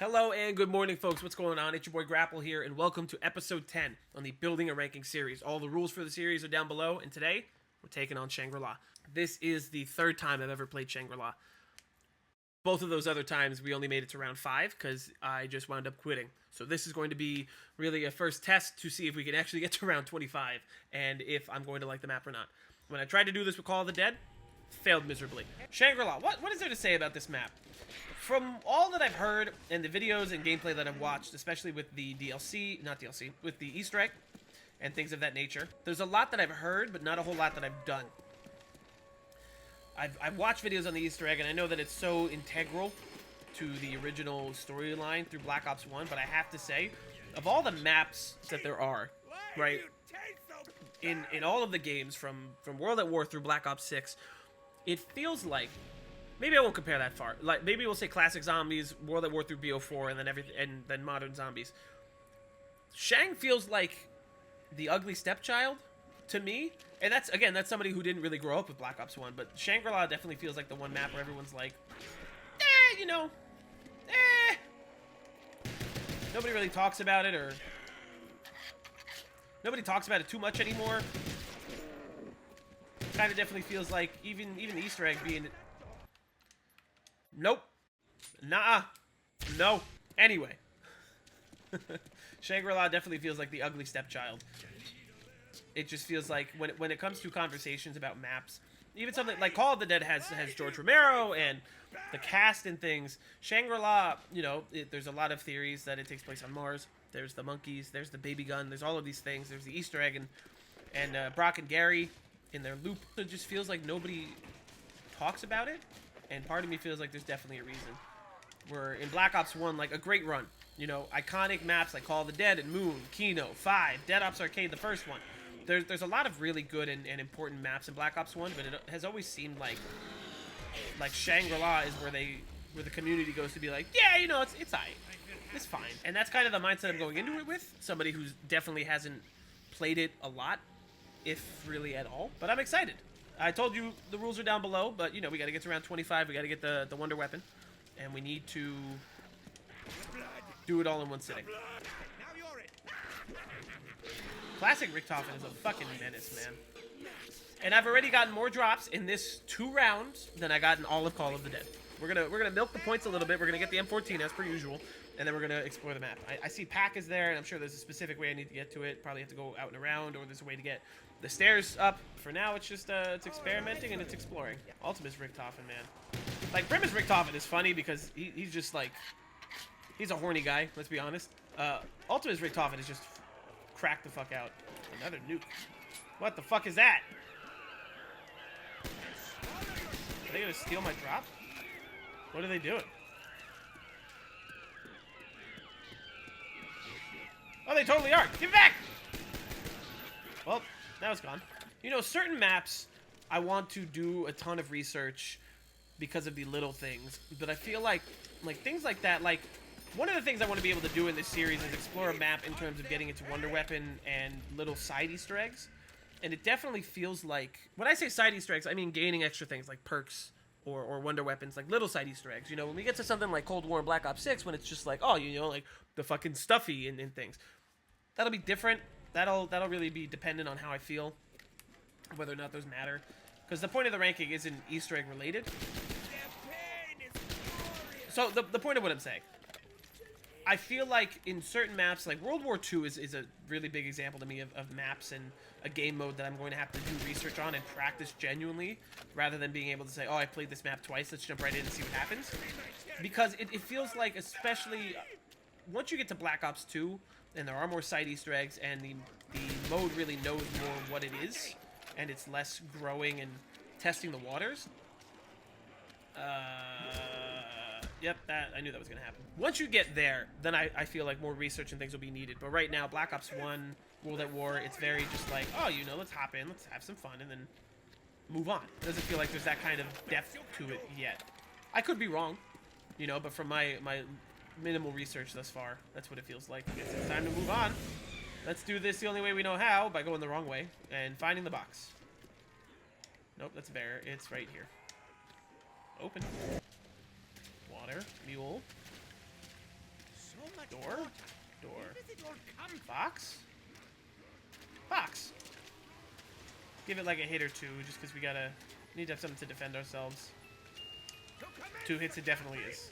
Hello and good morning, folks. What's going on? It's your boy Grapple here, and welcome to episode 10 on the Building a Ranking series. All the rules for the series are down below, and today we're taking on Shangri-La. This is the third time I've ever played Shangri-La. Both of those other times we only made it to round 5 because I just wound up quitting. So this is going to be really a first test to see if we can actually get to round 25 and if I'm going to like the map or not. When I tried to do this with Call of the Dead, failed miserably. Shangri-La, what is there to say about this map? From all that I've heard and the videos and gameplay that I've watched, especially with the with the Easter egg and things of that nature, there's a lot that I've heard, but not a whole lot that I've done. I've watched videos on the Easter egg, and I know that it's so integral to the original storyline through Black Ops 1, but I have to say, of all the maps that there are, right, in all of the games, from World at War through Black Ops 6, it feels like, maybe I won't compare that far. Like maybe we'll say classic zombies, World at War through BO4, and then and then modern zombies. Shang feels like the ugly stepchild to me, and that's somebody who didn't really grow up with Black Ops 1. But Shangri-La definitely feels like the one map where everyone's like, nobody really talks about it, or nobody talks about it too much anymore. Kind of definitely feels like even the Easter egg being. Nope. Nah. No. Anyway. Shangri-La definitely feels like the ugly stepchild. It just feels like when it comes to conversations about maps, even something like Call of the Dead has George Romero and the cast and things. Shangri-La, there's a lot of theories that it takes place on Mars. There's the monkeys. There's the baby gun. There's all of these things. There's the Easter egg and Brock and Gary in their loop. It just feels like nobody talks about it. And part of me feels like there's definitely a reason. We're in Black Ops 1, like a great run. Iconic maps like Call of the Dead and Moon, Kino, 5, Dead Ops Arcade, the first one. There's a lot of really good and important maps in Black Ops 1, but it has always seemed like Shangri-La is where the community goes to be like, yeah, it's alright. It's fine. And that's kind of the mindset I'm going into it with. Somebody who definitely hasn't played it a lot, if really at all. But I'm excited. I told you the rules are down below, but, we got to get to round 25. We got to get the Wonder Weapon. And we need to do it all in one sitting. Classic Richtofen is a fucking menace, man. And I've already gotten more drops in this 2 rounds than I got in all of Call of the Dead. We're gonna milk the points a little bit. We're gonna get the M14 as per usual, and then we're gonna explore the map. I see Pack is there, and I'm sure there's a specific way I need to get to it. Probably have to go out and around, or there's a way to get the stairs up. For now, it's just it's experimenting and it's exploring. Ultimus Richtofen, man. Like Primus Richtofen is funny because he's just like, he's a horny guy. Let's be honest. Ultimus Richtofen is just crack the fuck out. Another nuke. What the fuck is that? Are they gonna steal my drop? What are they doing? Oh, they totally are. Give it back! Well, now it's gone. Certain maps, I want to do a ton of research because of the little things. But I feel like things like that, like, one of the things I want to be able to do in this series is explore a map in terms of getting into Wonder Weapon and little side Easter eggs. And it definitely feels like, when I say side Easter eggs, I mean gaining extra things like perks or Wonder Weapons, like little side Easter eggs. When we get to something like Cold War and Black Ops 6, when it's just like, like the fucking stuffy and things. That'll be different. That'll really be dependent on how I feel, whether or not those matter. Because the point of the ranking isn't Easter egg related. So the point of what I'm saying, I feel like in certain maps, like World War II is a really big example to me of maps and a game mode that I'm going to have to do research on and practice genuinely, rather than being able to say, oh, I played this map twice, let's jump right in and see what happens. Because it feels like, especially once you get to Black Ops 2, and there are more side Easter eggs, and the mode really knows more what it is, and it's less growing and testing the waters. Yep, I knew that was going to happen. Once you get there, then I feel like more research and things will be needed. But right now, Black Ops 1, World at War, it's very just like, oh, let's hop in, let's have some fun, and then move on. It doesn't feel like there's that kind of depth to it yet. I could be wrong, but from my minimal research thus far, that's what it feels like. It's time to move on. Let's do this the only way we know how, by going the wrong way and finding the box. Nope, that's a bear. It's right here. Open. Water. Mule. Door? Door. Box? Box! Give it like a hit or two, just because we need to have something to defend ourselves. 2 hits it definitely is.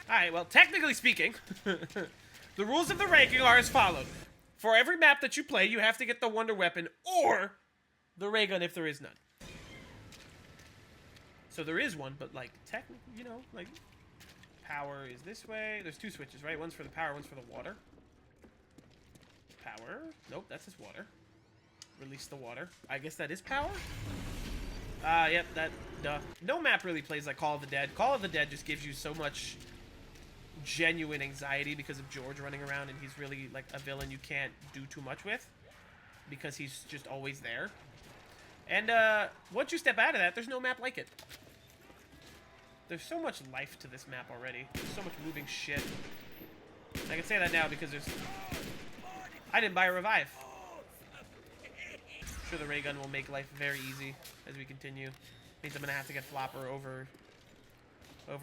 Alright, well, technically speaking, the rules of the ranking are as followed. For every map that you play, you have to get the Wonder Weapon or the ray gun if there is none. So there is one, but like, technically, you know, like, power is this way. There's 2 switches, right? One's for the power, one's for the water. Power. Nope, that's just water. Release the water. I guess that is power? Yep, duh. No map really plays like Call of the Dead. Call of the Dead just gives you so much genuine anxiety because of George running around, and he's really like a villain you can't do too much with because he's just always there. And once you step out of that, there's no map like it. There's so much life to this map already. There's so much moving shit. I can say that now because I didn't buy a revive. I'm sure the ray gun will make life very easy as we continue. Means I'm gonna have to get flopper over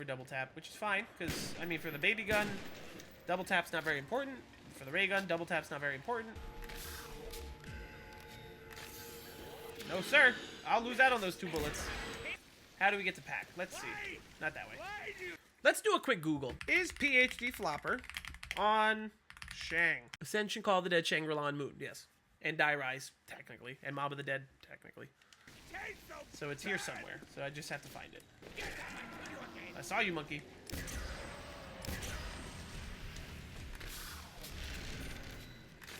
double tap, which is fine, because I mean for the baby gun, double tap's not very important. For the ray gun, double tap's not very important. No sir, I'll lose out on those 2 bullets. How do we get to pack? Let's see. Not that way. Let's do a quick Google. Is PhD flopper on Shang? Ascension, Call of the Dead, Shangri-La, and Moon. Yes. And Die Rise, technically. And Mob of the Dead, technically. So it's here somewhere. So I just have to find it. I saw you, monkey.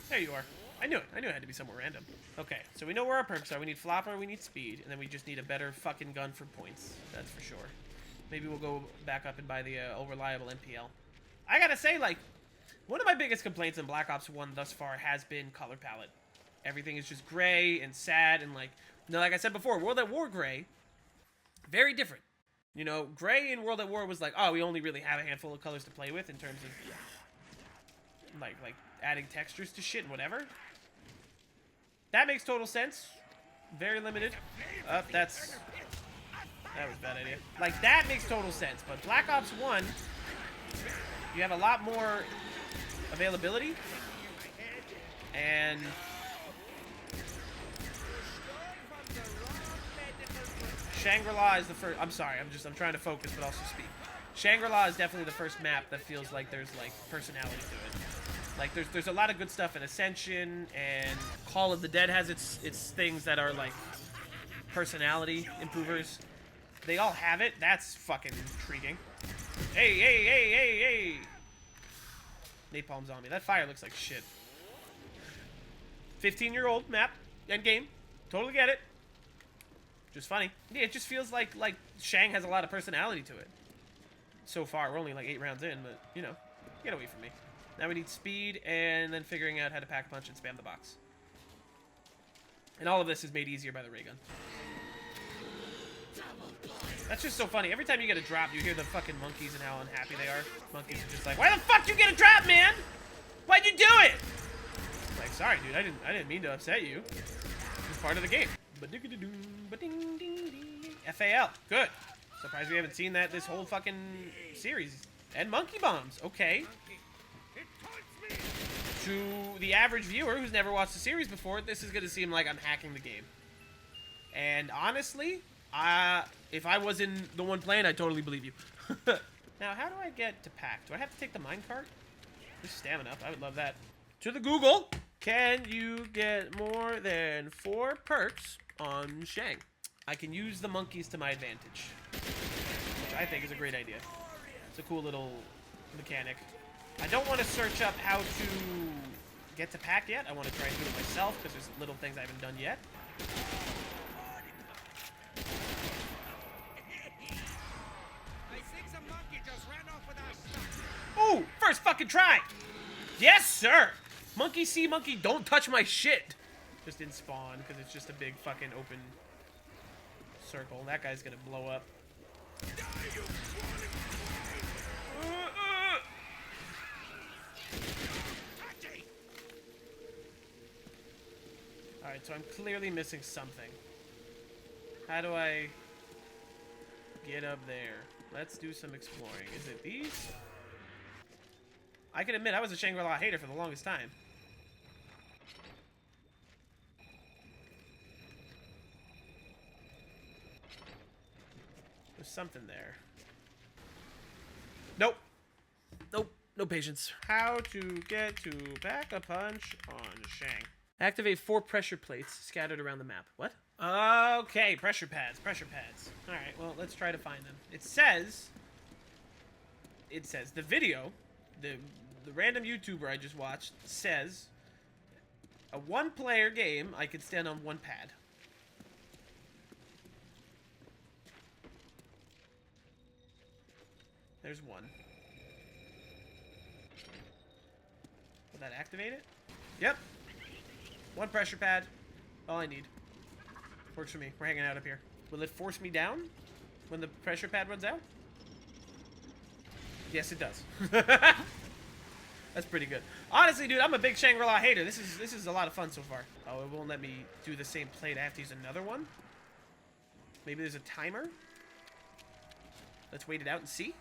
There you are. I knew it. I knew it had to be somewhere random. Okay, so we know where our perks are. We need flopper, we need speed, and then we just need a better fucking gun for points. That's for sure. Maybe we'll go back up and buy the reliable MPL. I gotta say, like, one of my biggest complaints in Black Ops 1 thus far has been color palette. Everything is just gray and sad and like, you know, like I said before, World at War gray, very different. You know, gray in World at War was like, oh, we only really have a handful of colors to play with in terms of like adding textures to shit and whatever. That makes total sense. Very limited. That was a bad idea. Like, that makes total sense. But Black Ops 1, you have a lot more availability. And Shangri-La is the first. I'm sorry, I'm trying to focus but also speak. Shangri-La is definitely the first map that feels like there's like personality to it. Like there's a lot of good stuff in Ascension, and Call of the Dead has its things that are like personality improvers. They all have it. That's fucking intriguing. Hey, hey, hey, hey, hey! Napalm's on me. That fire looks like shit. 15-year-old map, end game. Totally get it. Just funny. Yeah, it just feels like Shang has a lot of personality to it. So far, we're only like 8 rounds in, but you know, get away from me. Now we need speed, and then figuring out how to pack punch and spam the box. And all of this is made easier by the ray gun. That's just so funny. Every time you get a drop, you hear the fucking monkeys and how unhappy they are. Monkeys are just like, why the fuck you get a drop, man? Why'd you do it? I'm like, sorry, dude. I didn't mean to upset you. It's part of the game. FAL. Good. Surprised we haven't seen that this whole fucking series. And monkey bombs. Okay. To the average viewer who's never watched the series before, this is going to seem like I'm hacking the game. And honestly, if I was in the one playing, I'd totally believe you. Now, how do I get to pack? Do I have to take the minecart? Just stamina up. I would love that. To the Google. Can you get more than 4 perks on Shang? I can use the monkeys to my advantage, which I think is a great idea. It's a cool little mechanic. I don't want to search up how to get to pack yet. I want to try and do it myself because there's little things I haven't done yet. Ooh, first fucking try. Yes, sir. Monkey see, monkey don't touch my shit. Just didn't spawn because it's just a big fucking open circle. That guy's gonna blow up. Alright, so I'm clearly missing something. How do I get up there? let's do some exploring. Is it these? I can admit I was a Shangri-La hater for the longest time. There's something there. Nope. Nope. No patience. How to get to pack a punch on Shang. Activate 4 pressure plates scattered around the map. What? Okay, pressure pads, pressure pads. Alright, well, let's try to find them. It says the video, the random YouTuber I just watched says a 1-player game, I could stand on 1 pad. There's 1. Will that activate it? Yep. 1 pressure pad. All I need. Works for me. We're hanging out up here. Will it force me down when the pressure pad runs out? Yes, it does. That's pretty good. Honestly, dude, I'm a big Shangri-La hater. This is a lot of fun so far. Oh, it won't let me do the same plate. I have to use another one? Maybe there's a timer? Let's wait it out and see.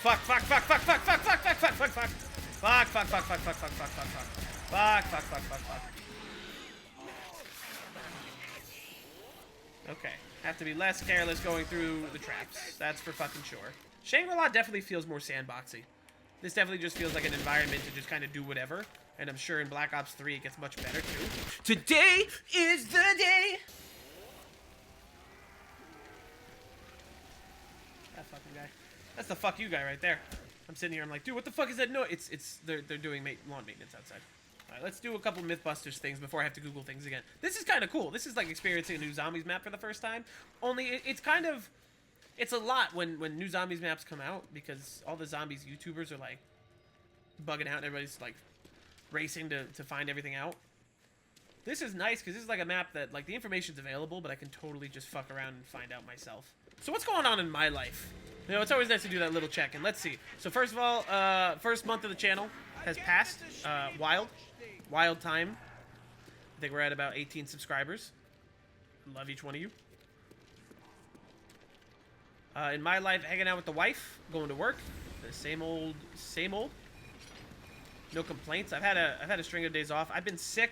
Fuck, fuck, fuck, fuck, fuck, fuck, fuck, fuck, fuck, fuck, fuck. Fuck, fuck, fuck, fuck, fuck, fuck, fuck, fuck, fuck. Fuck, fuck, fuck, fuck, fuck. Okay. Have to be less careless going through the traps. That's for fucking sure. Shangri-La definitely feels more sandboxy. This definitely just feels like an environment to just kind of do whatever. And I'm sure in Black Ops 3 it gets much better too. Today is the day! That fucking guy. That's the fuck you guy right there. I'm sitting here, I'm like, dude, what the fuck is that noise? They're doing lawn maintenance outside. Alright, let's do a couple Mythbusters things before I have to Google things again. This is kind of cool. This is like experiencing a new Zombies map for the first time. Only, it's kind of... It's a lot when new Zombies maps come out, because all the Zombies YouTubers are like bugging out and everybody's like racing to find everything out. This is nice because this is like a map that like the information's available, but I can totally just fuck around and find out myself. So what's going on in my life? You know, it's always nice to do that little check-in. Let's see. So first of all, first month of the channel has passed. Wild time. I think we're at about 18 subscribers. Love each one of you. In my life, hanging out with the wife, going to work. The same old, same old. No complaints. I've had a string of days off. I've been sick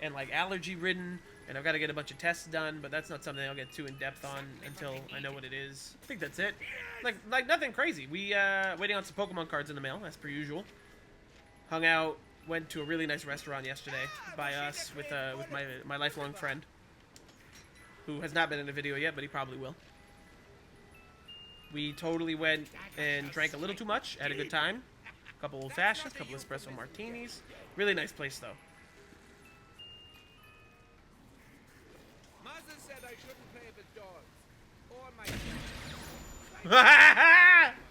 and like allergy ridden, and I've got to get a bunch of tests done, but that's not something I'll get too in depth on until I know what it is. I think that's it. Like nothing crazy. We waiting on some Pokemon cards in the mail, as per usual. Hung out, went to a really nice restaurant yesterday by us with my lifelong friend, who has not been in a video yet, but he probably will. We totally went and drank a little too much, had a good time. A couple old fashions, a couple espresso martinis. Really nice place though. Mother said I shouldn't play with dogs. Or my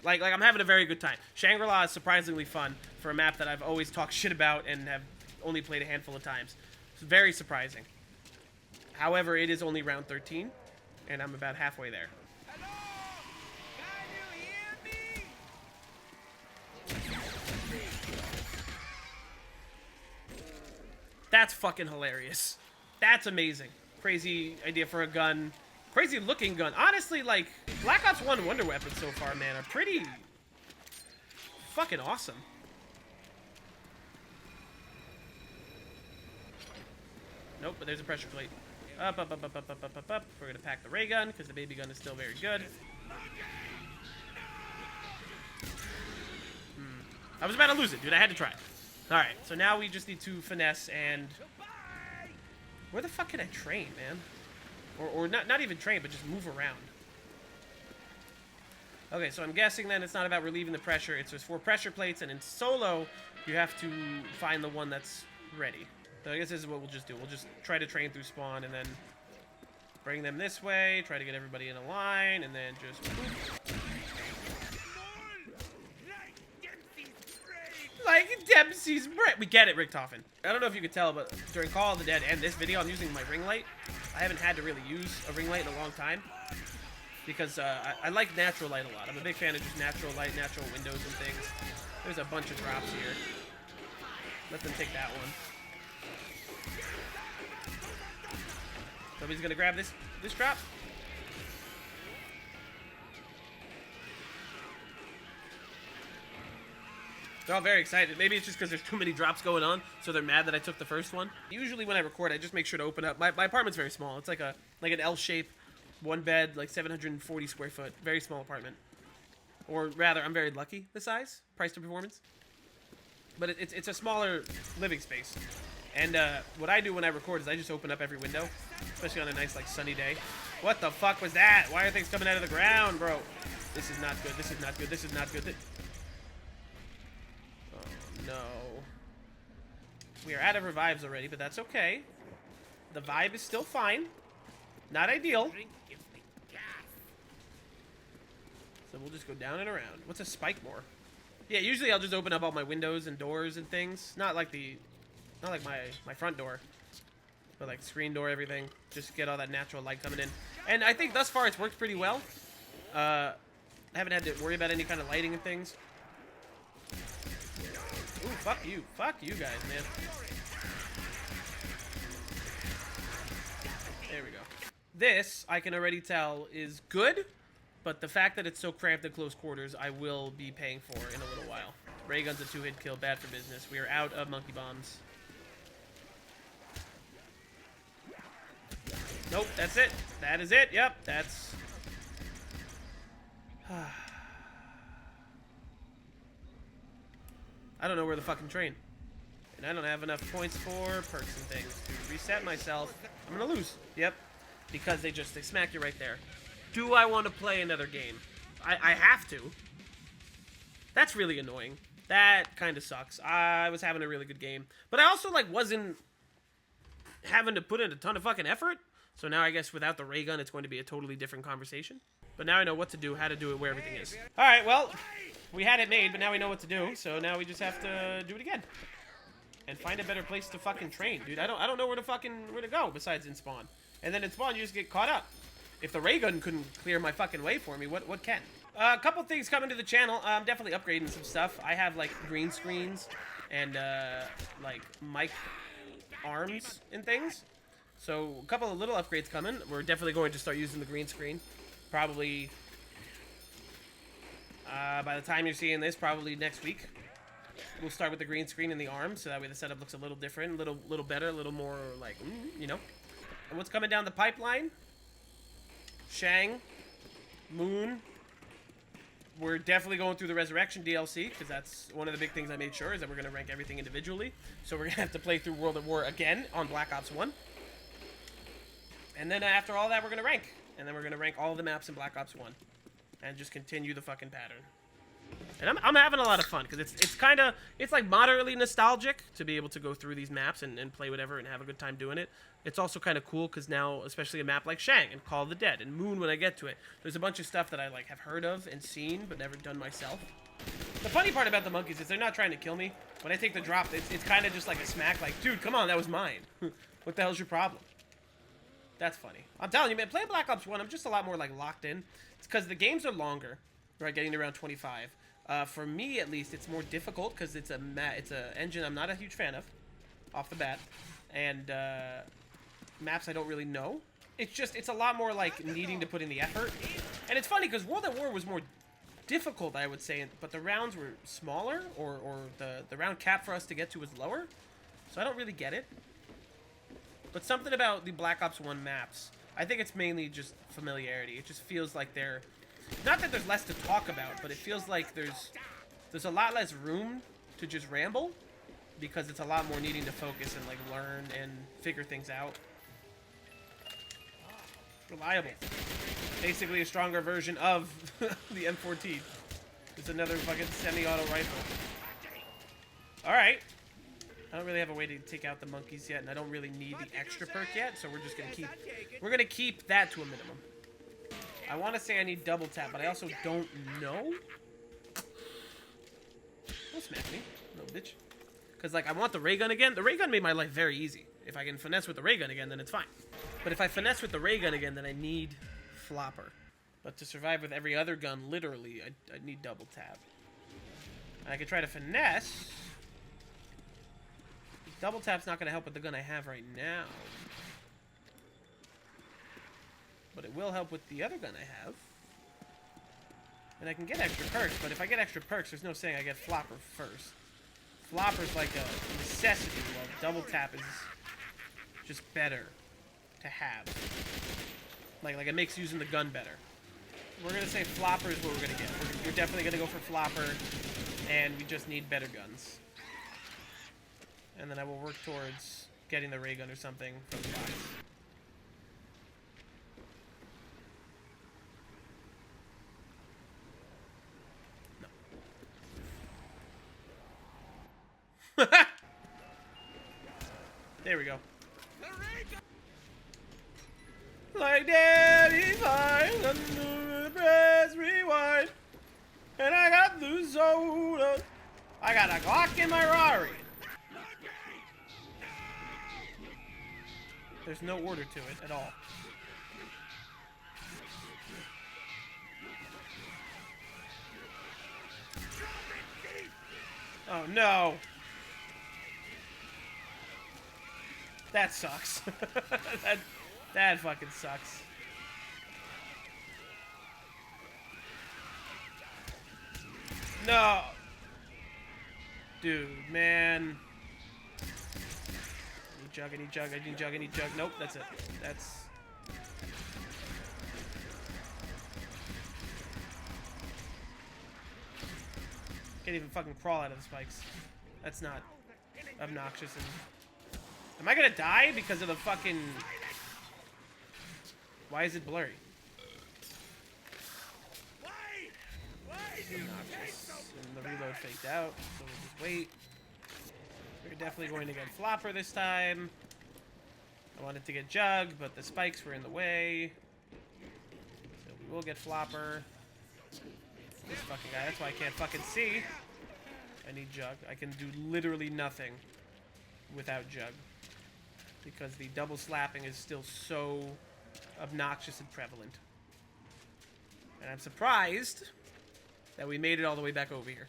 like I'm having a very good time. Shangri-La is surprisingly fun for a map that I've always talked shit about and have only played a handful of times. It's very surprising. However, it is only round 13, and I'm about halfway there. Hello? Can you hear me? That's fucking hilarious. That's amazing. Crazy idea for a gun. Crazy looking gun. Honestly, like, Black Ops 1 Wonder Weapons so far, man, are pretty fucking awesome. Nope, but there's a pressure plate. Up, up, up, up, up, up, up, up, up. We're gonna pack the ray gun, because the baby gun is still very good. I was about to lose it, dude. I had to try. Alright, so now we just need to finesse and... Where the fuck can I train, man? Or not even train, but just move around. Okay, so I'm guessing then it's not about relieving the pressure. It's just 4 pressure plates, and in solo, you have to find the one that's ready. So I guess this is what we'll just do. We'll just try to train through spawn, and then bring them this way, try to get everybody in a line, and then just... Boop. Like Dempsey's bread. We get it, Richtofen. I don't know if you could tell, but during Call of the Dead and this video, I'm using my ring light. I haven't had to really use a ring light in a long time because I like natural light a lot. I'm a big fan of just natural light, natural windows and things. There's a bunch of drops here. Let them take that one. Somebody's gonna grab this drop. They're all very excited. Maybe it's just because there's too many drops going on, so they're mad that I took the first one. Usually when I record, I just make sure to open up. My apartment's very small. It's like an L shape, one bed, like 740 square foot. Very small apartment. Or rather, I'm very lucky, the size, price to performance. But it's a smaller living space. And what I do when I record is I just open up every window, especially on a nice, like, sunny day. What the fuck was that? Why are things coming out of the ground, bro? This is not good. This is not good. This is not good. Oh, no. We are out of revives already, but that's okay. The vibe is still fine. Not ideal. So we'll just go down and around. What's a spike more? Yeah, usually I'll just open up all my windows and doors and things. Not like my front door. But like screen door, everything. Just get all that natural light coming in. And I think thus far it's worked pretty well. I haven't had to worry about any kind of lighting and things. Ooh, fuck you. Fuck you guys, man. There we go. This, I can already tell, is good. But the fact that it's so cramped at close quarters, I will be paying for in a little while. Ray gun's a 2-hit kill, bad for business. We are out of monkey bombs. Nope, that's it. That is it. Yep, that's... I don't know where the fucking train. And I don't have enough points for perks and things to reset myself. I'm gonna lose. Yep. Because they smack you right there. Do I want to play another game? I have to. That's really annoying. That kind of sucks. I was having a really good game. But I also, like, wasn't having to put in a ton of fucking effort. So now I guess without the ray gun, it's going to be a totally different conversation. But now I know what to do, how to do it, where everything is. Alright, well, we had it made, but now we know what to do. So now we just have to do it again. And find a better place to fucking train, dude. I don't know where to go besides in spawn. And then in spawn, you just get caught up. If the ray gun couldn't clear my fucking way for me, what can? A couple things coming to the channel. I'm definitely upgrading some stuff. I have, like, green screens and, like, mic arms and things. So, a couple of little upgrades coming. We're definitely going to start using the green screen. Probably, by the time you're seeing this, probably next week. We'll start with the green screen and the arms, so that way the setup looks a little different, a little better, a little more, like, you know. And what's coming down the pipeline? Shang, Moon. We're definitely going through the Resurrection DLC, because that's one of the big things I made sure, is that we're going to rank everything individually. So we're going to have to play through World at War again on Black Ops 1. And then after all that, we're going to rank. And then we're going to rank all the maps in Black Ops 1. And just continue the fucking pattern. And I'm having a lot of fun, because it's like moderately nostalgic to be able to go through these maps and play whatever and have a good time doing it. It's also kind of cool because now, especially a map like Shang and Call of the Dead and Moon, when I get to it, there's a bunch of stuff that I like have heard of and seen but never done myself. The funny part about the monkeys is they're not trying to kill me. When I take the drop, it's kind of just like a smack, like, dude, come on, that was mine. What the hell's your problem? That's funny. I'm telling you, man, playing Black Ops 1, I'm just a lot more, like, locked in. It's because the games are longer, right, getting to around 25. For me, at least, it's more difficult because it's a engine I'm not a huge fan of, off the bat, and maps I don't really know. It's a lot more like needing to put in the effort, and it's funny because World at War was more difficult, I would say, but the rounds were smaller, or the round cap for us to get to was lower, so I don't really get it. But something about the Black Ops 1 maps, I think it's mainly just familiarity. It just feels like they're... Not that there's less to talk about, but it feels like there's a lot less room to just ramble, because it's a lot more needing to focus and, like, learn and figure things out. Reliable. Basically a stronger version of the M14. It's another fucking semi-auto rifle. Alright. I don't really have a way to take out the monkeys yet, and I don't really need the extra perk yet, so we're just gonna keep that to a minimum. I want to say I need double tap, but I also don't know. Don't smack me, little bitch. Because, like, I want the ray gun again. The ray gun made my life very easy. If I can finesse with the ray gun again, then it's fine. But if I finesse with the ray gun again, then I need flopper. But to survive with every other gun, literally, I need double tap. I could try to finesse. Double tap's not going to help with the gun I have right now. But it will help with the other gun I have. And I can get extra perks, but if I get extra perks, there's no saying I get Flopper first. Flopper's like a necessity, while double tap is just better to have. Like it makes using the gun better. We're gonna say Flopper is what we're gonna get. We're definitely gonna go for Flopper, and we just need better guns. And then I will work towards getting the ray gun or something from the box. No. There we go. Like Daddy fine under the press rewind, and I got the soda. I got a Glock in my Rari. There's no order to it at all. Oh no. That sucks. That fucking sucks. No. Dude, man. I need jug. Nope, that's it. That's... Can't even fucking crawl out of the spikes. That's not obnoxious. And... Am I gonna die because of the fucking... Why is it blurry? Obnoxious. And the reload faked out, so we'll just wait. We're definitely going to get Flopper this time. I wanted to get Jug, but the spikes were in the way. So we will get Flopper. This fucking guy, that's why I can't fucking see. I need Jug. I can do literally nothing without Jug. Because the double slapping is still so obnoxious and prevalent. And I'm surprised that we made it all the way back over here.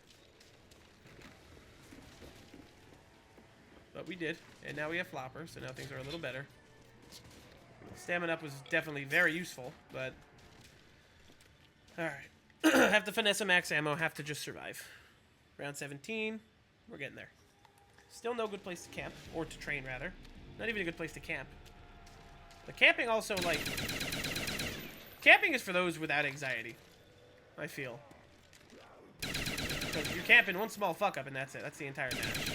But we did, and now we have Flopper, so now things are a little better. Stamina up was definitely very useful, but... Alright. Have to finesse a max ammo, have to just survive. Round 17, we're getting there. Still no good place to camp, or to train, rather. Not even a good place to camp. But camping also, like... Camping is for those without anxiety, I feel. Because you're camping one small fuck-up, and that's it. That's the entire match.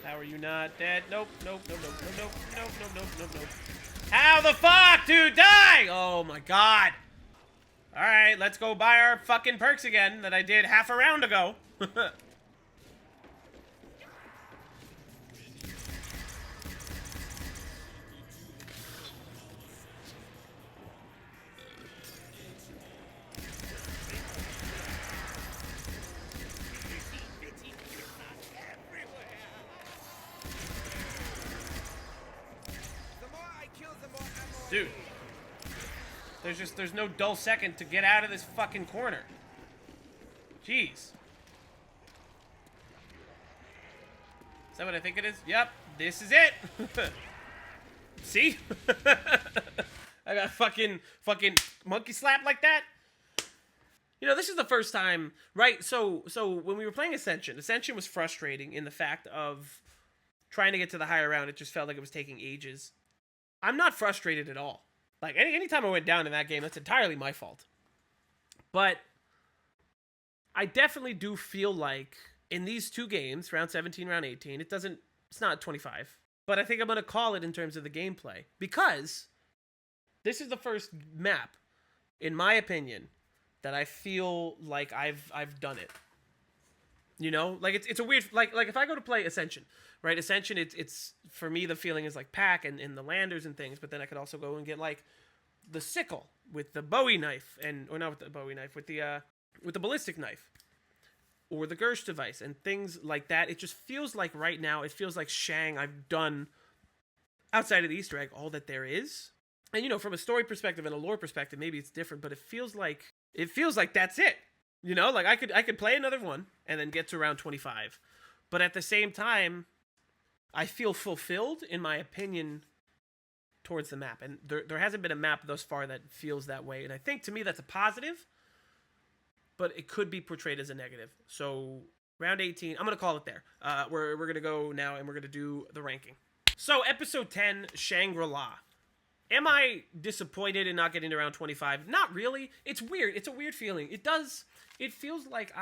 How are you not dead? Nope. How the fuck, dude? Die! Oh my god. Alright, let's go buy our fucking perks again that I did half a round ago. Dude, there's no dull second to get out of this fucking corner. Jeez. Is that what I think it is? Yep, this is it. See? I got fucking monkey slap like that. You know, this is the first time, right? So when we were playing Ascension was frustrating in the fact of trying to get to the higher round. It just felt like it was taking ages. I'm not frustrated at all. Like, anytime I went down in that game, that's entirely my fault. But I definitely do feel like in these two games, round 17, round 18, it's not 25. But I think I'm going to call it in terms of the gameplay. Because this is the first map, in my opinion, that I feel like I've done it. You know? Like, it's a weird... Like if I go to play Ascension... Right, Ascension, it's for me, the feeling is like Pack and the landers and things, but then I could also go and get like the sickle with the Bowie knife, or not with the Bowie knife, with the ballistic knife. or the Gersh device and things like that. It just feels like right now, it feels like Shang, I've done, outside of the Easter egg, all that there is. And, you know, from a story perspective and a lore perspective, maybe it's different, but it feels like that's it. You know, like I could play another one and then get to around 25. But at the same time, I feel fulfilled, in my opinion, towards the map. And there hasn't been a map thus far that feels that way. And I think, to me, that's a positive, but it could be portrayed as a negative. So, round 18, I'm going to call it there. We're going to go now, and we're going to do the ranking. So, episode 10, Shangri-La. Am I disappointed in not getting to round 25? Not really. It's weird. It's a weird feeling. It feels like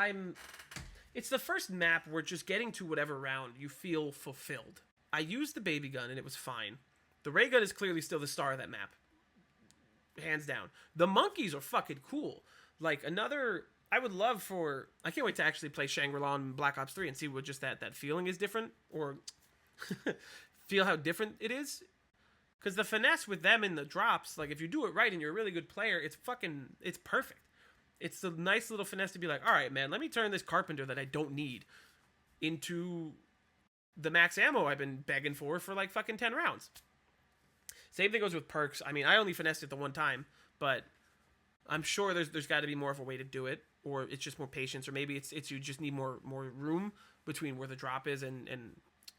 it's the first map where just getting to whatever round, you feel fulfilled. I used the baby gun, and it was fine. The ray gun is clearly still the star of that map. Hands down. The monkeys are fucking cool. Like, I would love I can't wait to actually play Shangri-La on Black Ops 3 and see what just that feeling is different, or feel how different it is. Because the finesse with them in the drops, like, if you do it right and you're a really good player, it's perfect. It's the nice little finesse to be like, all right, man, let me turn this Carpenter that I don't need into the max ammo I've been begging for like fucking 10 rounds. Same thing goes with perks. I mean, I only finessed it the one time, but I'm sure there's got to be more of a way to do it, or it's just more patience, or maybe it's you just need more room between where the drop is and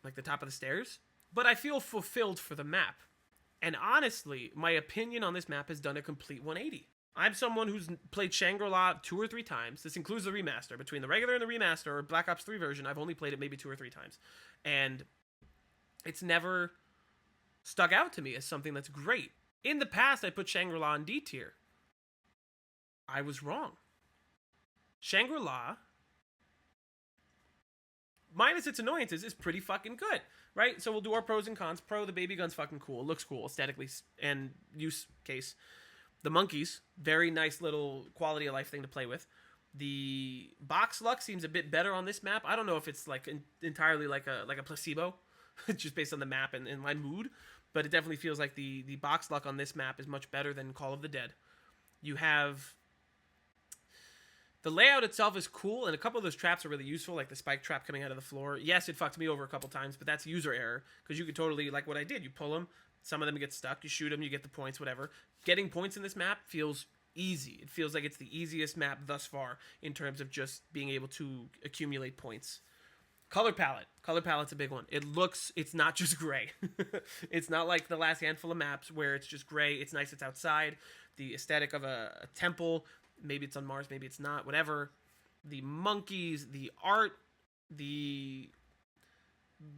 like the top of the stairs. But I feel fulfilled for the map. And honestly, my opinion on this map has done a complete 180. I'm someone who's played Shangri-La 2 or 3 times. This includes the remaster. Between the regular and the remaster, or Black Ops 3 version, I've only played it maybe 2 or 3 times. And it's never stuck out to me as something that's great. In the past, I put Shangri-La in D tier. I was wrong. Shangri-La, minus its annoyances, is pretty fucking good. Right? So we'll do our pros and cons. Pro, the baby gun's fucking cool. It looks cool aesthetically and use case. The monkeys, very nice little quality of life thing to play with. The box luck seems a bit better on this map. I don't know if it's like entirely like a placebo, just based on the map and my mood, but it definitely feels like the box luck on this map is much better than Call of the Dead. You have the layout itself is cool, and a couple of those traps are really useful, like the spike trap coming out of the floor. Yes, it fucked me over a couple times, but that's user error, because you could totally, like what I did, you pull them, some of them get stuck, you shoot them, you get the points, whatever. Getting points in this map feels easy. It feels like it's the easiest map thus far in terms of just being able to accumulate points. Color palette's a big one. It's not just gray. It's not like the last handful of maps where it's just gray. It's nice, it's outside. The aesthetic of a temple, maybe it's on Mars, maybe it's not, whatever. The monkeys, the art, the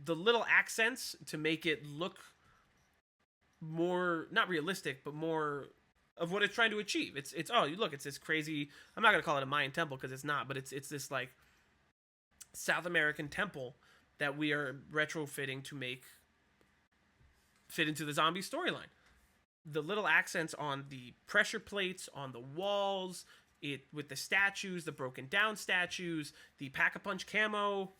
little accents to make it look more, not realistic, but more of what it's trying to achieve. It's this crazy, I'm not going to call it a Mayan temple because it's not, but it's this like South American temple that we are retrofitting to make fit into the zombie storyline. The little accents on the pressure plates, on the walls, with the statues, the broken down statues, the pack-a-punch camo.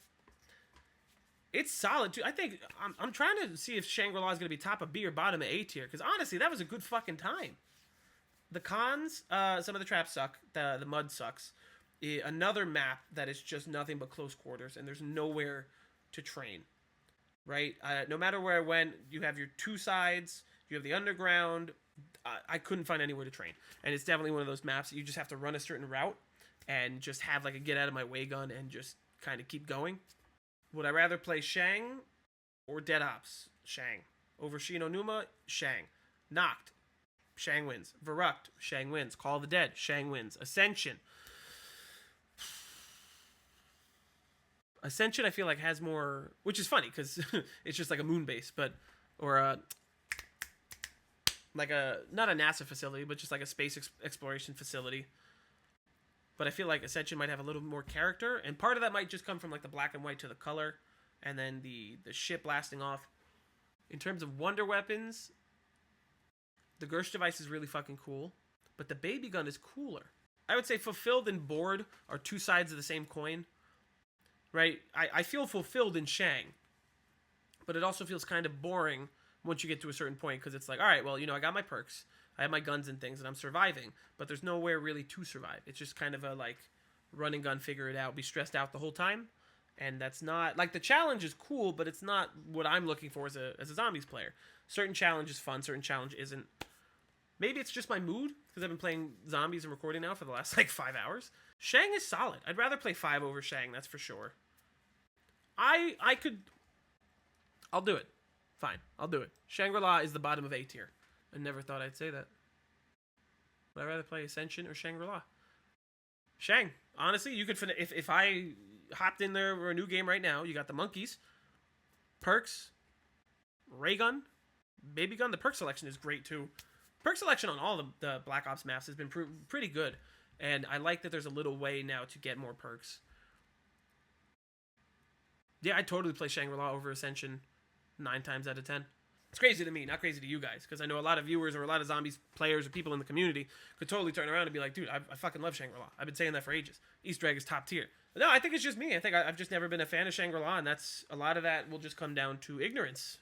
It's solid too. I think I'm trying to see if Shangri-La is going to be top of B or bottom of A tier, because honestly, that was a good fucking time. The cons, some of the traps suck. The mud sucks. Another map that is just nothing but close quarters, and there's nowhere to train. Right? No matter where I went, you have your 2 sides. You have the underground. I couldn't find anywhere to train. And it's definitely one of those maps that you just have to run a certain route and just have like a get out of my way gun and just kind of keep going. Would I rather play Shang or Dead Ops? Shang. Over Shi no Numa? Shang. Knocked. Shang wins. Verrucked. Shang wins. Call of the Dead. Shang wins. Ascension. Ascension I feel like has more, which is funny because it's just like a moon base, like not a NASA facility, but just like a space exploration facility. But I feel like Ascension might have a little more character, and part of that might just come from like the black and white to the color, and then the ship blasting off. In terms of wonder weapons, the Gersh device is really fucking cool, but the baby gun is cooler. I would say fulfilled and bored are 2 sides of the same coin, right? I feel fulfilled in Shang, but it also feels kind of boring once you get to a certain point, because it's like, all right, well, I got my perks, I have my guns and things, and I'm surviving, but there's nowhere really to survive. It's just kind of a like, run and gun, figure it out, be stressed out the whole time. And that's not, like, the challenge is cool, but it's not what I'm looking for as a zombies player. Certain challenge is fun, certain challenge isn't. Maybe it's just my mood, because I've been playing zombies and recording now for the last, like, 5 hours. Shang is solid. I'd rather play 5 over Shang, that's for sure. I'll do it. Fine, I'll do it. Shangri-La is the bottom of A tier. I never thought I'd say that. Would I rather play Ascension or Shangri-La? Shang. Honestly, you could finish. If I hopped in there for a new game right now, you got the monkeys, perks, ray gun, baby gun. The perk selection is great too. Perk selection on all the Black Ops maps has been pretty good, and I like that there's a little way now to get more perks. Yeah, I'd totally play Shangri-La over Ascension 9 times out of 10. It's crazy to me, not crazy to you guys, because I know a lot of viewers or a lot of zombies players or people in the community could totally turn around and be like, dude, I fucking love Shangri-La. I've been saying that for ages. Easter egg is top tier. But no, I think it's just me. I think I've just never been a fan of Shangri-La, and that's a lot of that will just come down to ignorance,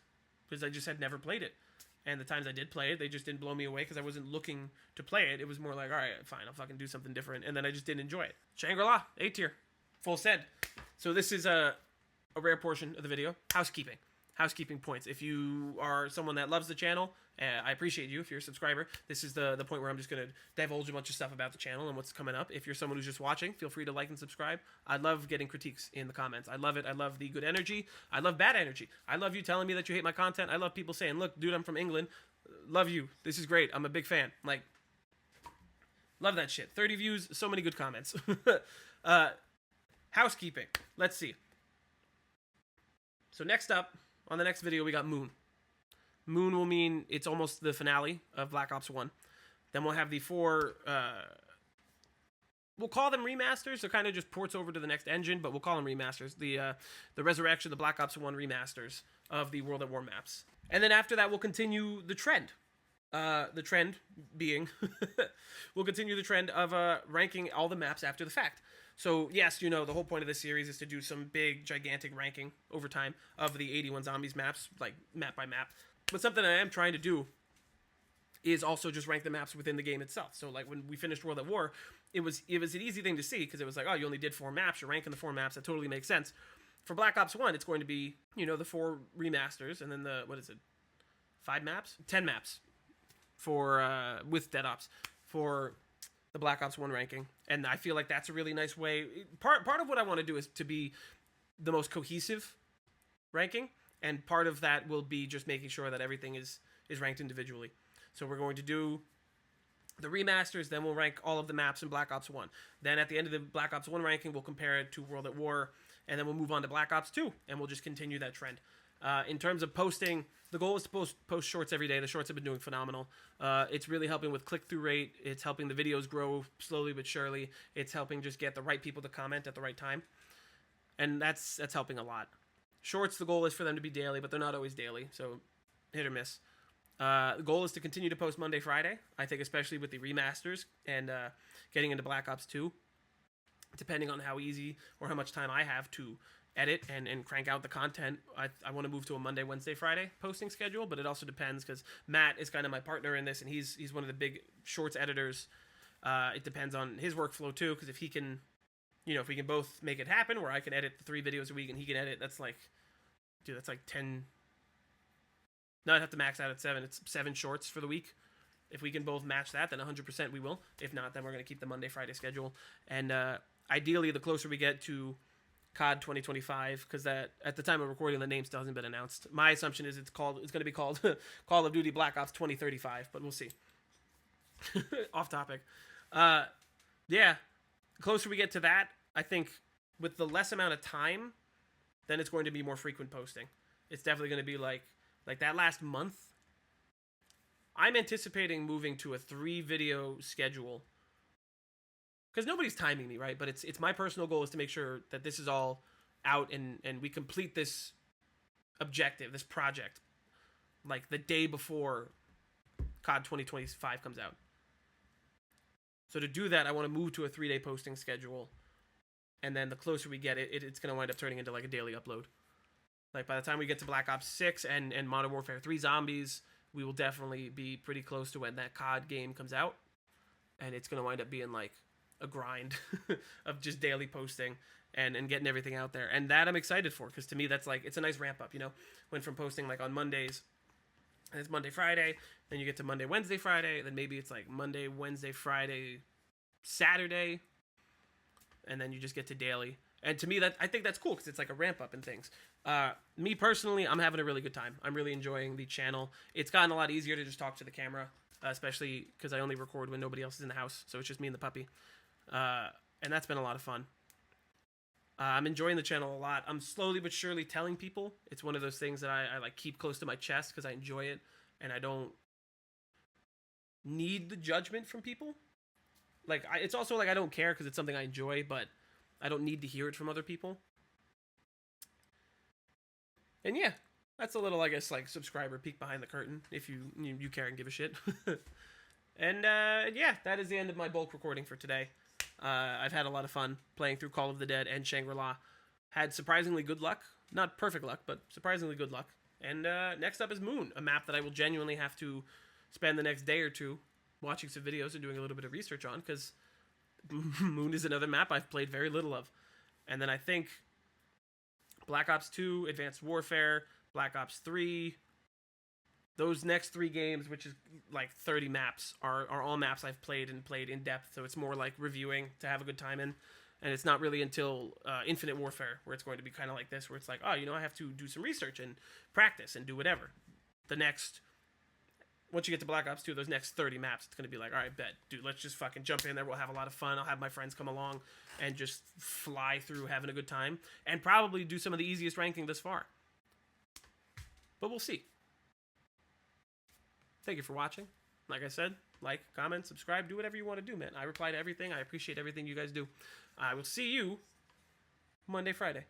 because I just had never played it. And the times I did play it, they just didn't blow me away because I wasn't looking to play it. It was more like, all right, fine, I'll fucking do something different. And then I just didn't enjoy it. Shangri-La, A tier. Full send. So this is a rare portion of the video. Housekeeping. Housekeeping points. If you are someone that loves the channel, I appreciate you. If you're a subscriber, this is the point where I'm just going to divulge a bunch of stuff about the channel and what's coming up. If you're someone who's just watching, feel free to like and subscribe. I love getting critiques in the comments. I love it. I love the good energy. I love bad energy. I love you telling me that you hate my content. I love people saying, look, dude, I'm from England. Love you. This is great. I'm a big fan. Like, love that shit. 30 views, so many good comments. Housekeeping. Let's see. So next up, on the next video, we got Moon. Moon will mean it's almost the finale of Black Ops 1. Then we'll have the 4, we'll call them remasters. They're kind of just ports over to the next engine, but we'll call them remasters. The Resurrection, the Black Ops 1 remasters of the World at War maps. And then after that, we'll continue the trend. The trend being, we'll continue the trend of ranking all the maps after the fact. So, yes, you know, the whole point of this series is to do some big, gigantic ranking over time of the 81 Zombies maps, like, map by map. But something I am trying to do is also just rank the maps within the game itself. So, like, when we finished World at War, it was an easy thing to see, because it was like, oh, you only did 4 maps, you're ranking the 4 maps, that totally makes sense. For Black Ops 1, it's going to be, you know, the 4 remasters, and then the, 5 maps? 10 maps for, with Dead Ops, for the Black Ops 1 ranking. And I feel like that's a really nice way. Part of what I want to do is to be the most cohesive ranking, and part of that will be just making sure that everything is ranked individually. So we're going to do the remasters, then we'll rank all of the maps in Black Ops 1. Then at the end of the Black Ops 1 ranking, we'll compare it to World at War, and then we'll move on to Black Ops 2, and we'll just continue that trend. In terms of posting, the goal is to post shorts every day. The shorts have been doing phenomenal. It's really helping with click-through rate. It's helping the videos grow slowly but surely. It's helping just get the right people to comment at the right time. And that's helping a lot. Shorts, the goal is for them to be daily, but they're not always daily, so hit or miss. The goal is to continue to post Monday, Friday. I think especially with the remasters and getting into Black Ops 2, depending on how easy or how much time I have to edit and crank out the content, I want to move to a Monday, Wednesday, Friday posting schedule, but it also depends, because Matt is kind of my partner in this, and he's one of the big shorts editors. It depends on his workflow too, because if he can, you know, if we can both make it happen, where I can edit the 3 videos a week and he can edit, that's like, dude, that's like 10. No, I'd have to max out at 7. It's 7 shorts for the week. If we can both match that, then 100% we will. If not, then we're going to keep the Monday, Friday schedule. And ideally, the closer we get to COD 2025, because that at the time of recording, the name still hasn't been announced. My assumption is it's going to be called Call of Duty Black Ops 2035, but we'll see. Off topic. Yeah, the closer we get to that, I think with the less amount of time, then it's going to be more frequent posting. It's definitely going to be like that last month. I'm anticipating moving to a 3 video schedule, because nobody's timing me, right? But it's my personal goal is to make sure that this is all out and we complete this objective, this project, like the day before COD 2025 comes out. So to do that, I want to move to a 3-day posting schedule, and then the closer we get it's going to wind up turning into like a daily upload. Like by the time we get to Black Ops 6 and Modern Warfare 3 Zombies, we will definitely be pretty close to when that COD game comes out, and it's going to wind up being like a grind of just daily posting and getting everything out there. And that I'm excited for, because to me that's like, it's a nice ramp up, you know? Went from posting like on Mondays, and it's Monday, Friday, then you get to Monday, Wednesday, Friday, then maybe it's like Monday, Wednesday, Friday, Saturday, and then you just get to daily. And to me, that I think that's cool, because it's like a ramp up in things. Me personally, I'm having a really good time. I'm really enjoying the channel. It's gotten a lot easier to just talk to the camera, especially because I only record when nobody else is in the house, so it's just me and the puppy. And that's been a lot of fun. I'm enjoying the channel a lot. I'm slowly but surely telling people. It's one of those things that I like keep close to my chest because I enjoy it, and I don't need the judgment from people. Like, it's also like I don't care because it's something I enjoy, but I don't need to hear it from other people. And yeah, that's a little, I guess, like, subscriber peek behind the curtain, if you care and give a shit. And yeah, that is the end of my bulk recording for today. I've had a lot of fun playing through Call of the Dead and Shangri-La. Had surprisingly good luck. Not perfect luck, but surprisingly good luck. And next up is Moon, a map that I will genuinely have to spend the next day or two watching some videos and doing a little bit of research on, because Moon is another map I've played very little of. And then I think Black Ops 2, Advanced Warfare, Black Ops 3, those next 3 games, which is like 30 maps, are all maps I've played in depth, so it's more like reviewing to have a good time in. And it's not really until Infinite Warfare where it's going to be kind of like this, where it's like, oh, you know, I have to do some research and practice and do whatever. Once you get to Black Ops 2, those next 30 maps, it's going to be like, all right, bet, dude, let's just fucking jump in there. We'll have a lot of fun. I'll have my friends come along and just fly through having a good time, and probably do some of the easiest ranking thus far. But we'll see. Thank you for watching. Like I said, like, comment, subscribe, do whatever you want to do, man. I reply to everything. I appreciate everything you guys do. I will see you Monday, Friday.